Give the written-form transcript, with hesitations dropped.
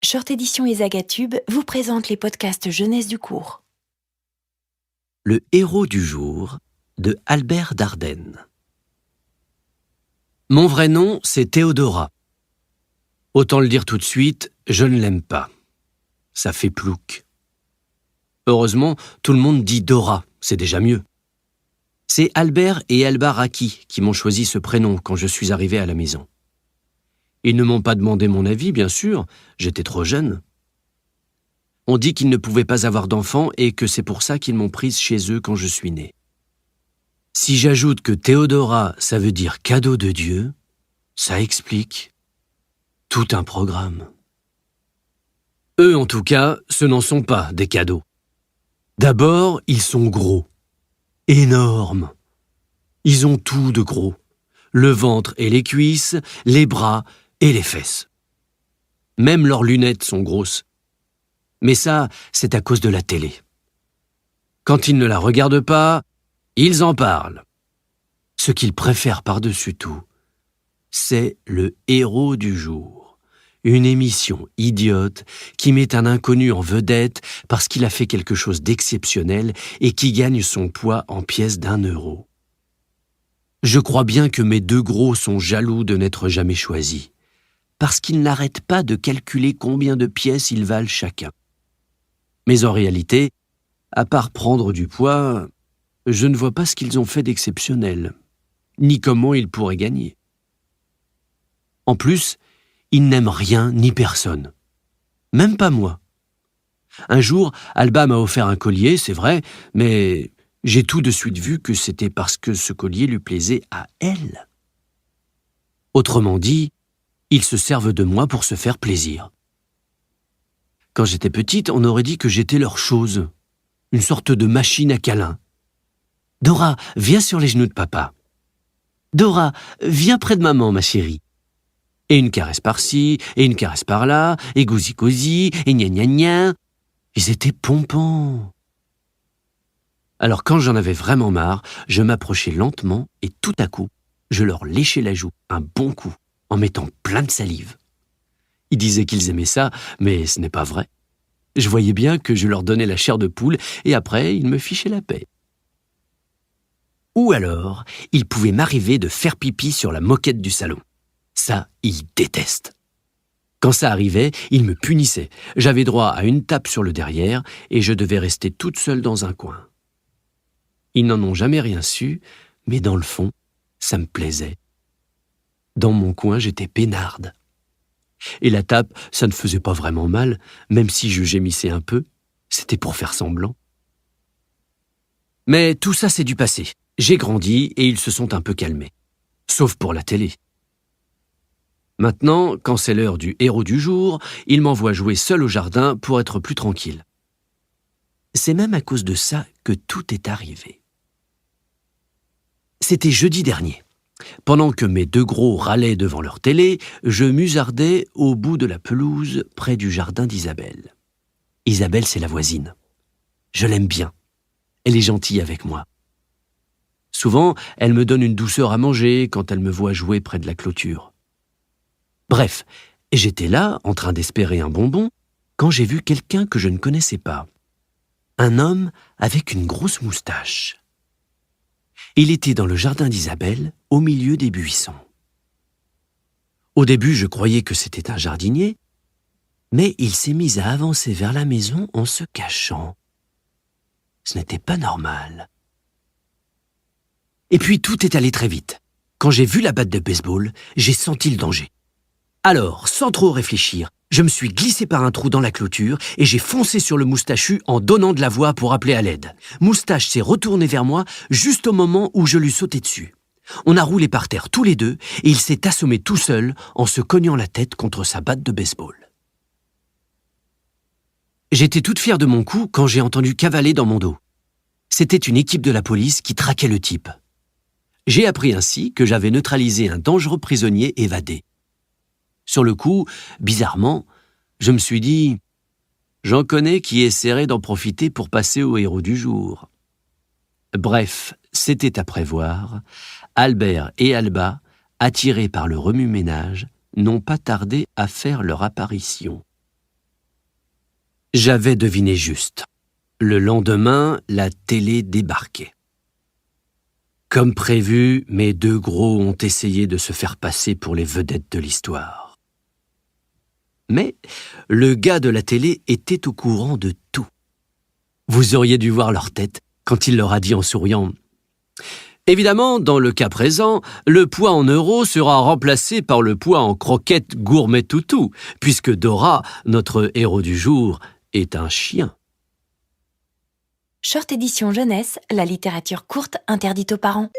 Short Édition et Zagatube vous présente les podcasts jeunesse du cours. Le héros du jour de Albert Dardenne. Mon vrai nom, c'est Théodora. Autant le dire tout de suite, je ne l'aime pas. Ça fait plouc. Heureusement, tout le monde dit Dora, c'est déjà mieux. C'est Albert et Alba Raki qui m'ont choisi ce prénom quand je suis arrivé à la maison. Ils ne m'ont pas demandé mon avis, bien sûr, j'étais trop jeune. On dit qu'ils ne pouvaient pas avoir d'enfants et que c'est pour ça qu'ils m'ont prise chez eux quand je suis né. Si j'ajoute que Théodora, ça veut dire cadeau de Dieu, ça explique tout un programme. Eux, en tout cas, ce n'en sont pas des cadeaux. D'abord, ils sont gros, énormes. Ils ont tout de gros, le ventre et les cuisses, les bras et les fesses. Même leurs lunettes sont grosses. Mais ça, c'est à cause de la télé. Quand ils ne la regardent pas, ils en parlent. Ce qu'ils préfèrent par-dessus tout, c'est le héros du jour. Une émission idiote qui met un inconnu en vedette parce qu'il a fait quelque chose d'exceptionnel et qui gagne son poids en pièces d'1 €. Je crois bien que mes deux gros sont jaloux de n'être jamais choisis, parce qu'ils n'arrêtent pas de calculer combien de pièces ils valent chacun. Mais en réalité, à part prendre du poids, je ne vois pas ce qu'ils ont fait d'exceptionnel, ni comment ils pourraient gagner. En plus, ils n'aiment rien ni personne. Même pas moi. Un jour, Alba m'a offert un collier, c'est vrai, mais j'ai tout de suite vu que c'était parce que ce collier lui plaisait à elle. Autrement dit, ils se servent de moi pour se faire plaisir. Quand j'étais petite, on aurait dit que j'étais leur chose, une sorte de machine à câlin. « Dora, viens sur les genoux de papa. »« Dora, viens près de maman, ma chérie. » Et une caresse par-ci, et une caresse par-là, et gousi-gousi, et gna-gna-gna. Ils étaient pompants. Alors quand j'en avais vraiment marre, je m'approchais lentement et tout à coup, je leur léchais la joue un bon coup en mettant plein de salive. Ils disaient qu'ils aimaient ça, mais ce n'est pas vrai. Je voyais bien que je leur donnais la chair de poule et après, ils me fichaient la paix. Ou alors, il pouvait m'arriver de faire pipi sur la moquette du salon. Ça, ils détestent. Quand ça arrivait, ils me punissaient. J'avais droit à une tape sur le derrière et je devais rester toute seule dans un coin. Ils n'en ont jamais rien su, mais dans le fond, ça me plaisait. Dans mon coin, j'étais peinarde. Et la tape, ça ne faisait pas vraiment mal, même si je gémissais un peu. C'était pour faire semblant. Mais tout ça, c'est du passé. J'ai grandi et ils se sont un peu calmés. Sauf pour la télé. Maintenant, quand c'est l'heure du héros du jour, ils m'envoient jouer seul au jardin pour être plus tranquille. C'est même à cause de ça que tout est arrivé. C'était jeudi dernier. Pendant que mes deux gros râlaient devant leur télé, je musardais au bout de la pelouse près du jardin d'Isabelle. Isabelle, c'est la voisine. Je l'aime bien. Elle est gentille avec moi. Souvent, elle me donne une douceur à manger quand elle me voit jouer près de la clôture. Bref, j'étais là, en train d'espérer un bonbon, quand j'ai vu quelqu'un que je ne connaissais pas. Un homme avec une grosse moustache. Il était dans le jardin d'Isabelle, au milieu des buissons. Au début, je croyais que c'était un jardinier, mais il s'est mis à avancer vers la maison en se cachant. Ce n'était pas normal. Et puis tout est allé très vite. Quand j'ai vu la batte de baseball, j'ai senti le danger. Alors, sans trop réfléchir, je me suis glissé par un trou dans la clôture et j'ai foncé sur le moustachu en donnant de la voix pour appeler à l'aide. Moustache s'est retourné vers moi juste au moment où je lui sautais dessus. On a roulé par terre tous les deux et il s'est assommé tout seul en se cognant la tête contre sa batte de baseball. J'étais toute fière de mon coup quand j'ai entendu cavaler dans mon dos. C'était une équipe de la police qui traquait le type. J'ai appris ainsi que j'avais neutralisé un dangereux prisonnier évadé. Sur le coup, bizarrement, je me suis dit « J'en connais qui essaieraient d'en profiter pour passer au héros du jour. » Bref, c'était à prévoir. Albert et Alba, attirés par le remue-ménage, n'ont pas tardé à faire leur apparition. J'avais deviné juste. Le lendemain, la télé débarquait. Comme prévu, mes deux gros ont essayé de se faire passer pour les vedettes de l'histoire. Mais le gars de la télé était au courant de tout. Vous auriez dû voir leur tête quand il leur a dit en souriant « Évidemment, dans le cas présent, le poids en euros sera remplacé par le poids en croquettes gourmet toutou, puisque Dora, notre héros du jour, est un chien. » Short édition jeunesse, la littérature courte interdite aux parents.